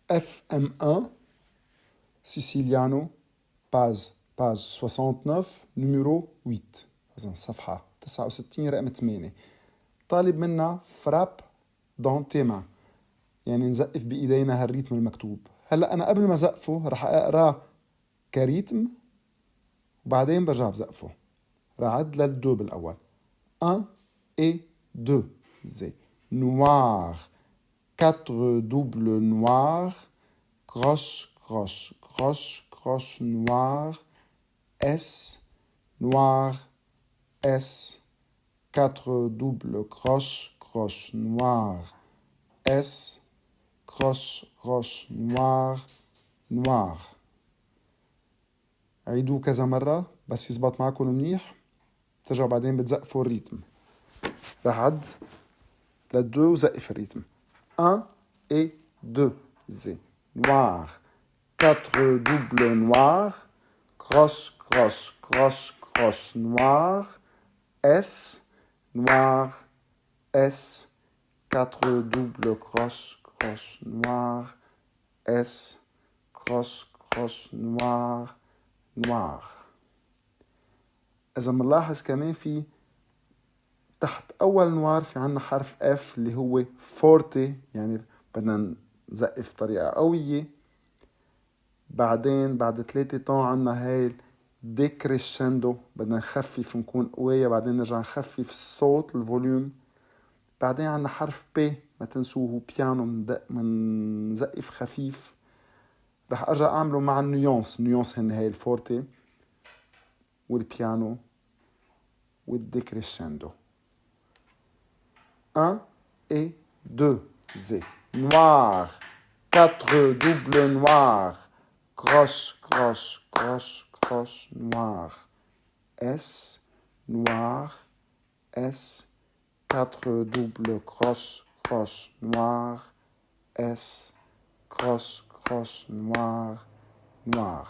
FM1, Siciliano, page 69, numéro 8. إذن صفحة 69 رقم 8. طالب منا فراب دون تيما، يعني نزقف بإيدينا هالريتم المكتوب. هلأ أنا قبل ما زقفه رح أقرأ كريتم وبعدين برجع بزقفه. رح أعد للدو بالأول 1 et 2 زي noir 4 double noir croche croche croche croche noir S noir S 4 double croche croche noir S croche croche noir noir. عيدوه كذا مرة بس يزبط معكم منيح، ترجعوا بعدين بتزقفوا الريتم. رح عد للدو وزقف الريتم 1 et 2 زي noir 4 double noir croche croche croche croche noir S noir S 4 double croche croche noir S croche croche noir noir. إذا منلاحظ كمان في تحت أول نوار في عنا حرف F اللي هو فورتي، يعني بدنا نزقف بطريقة قوية. بعدين بعد 3 طون عنا هاي ديكريشندو، بدنا نخفف نكون قوية، بعدين نرجع نخفف الصوت الفوليوم. بعدين عنا حرف P ما تنسوه بيانو، منزقف خفيف. رح أرجع أعمله مع النيونس هن هاي الفورتي والبيانو والديكريشندو 1 et 2 زي noir 4 double noir croche croche croche croche noir S noir S 4 double croche croche noir S croche croche noir noir.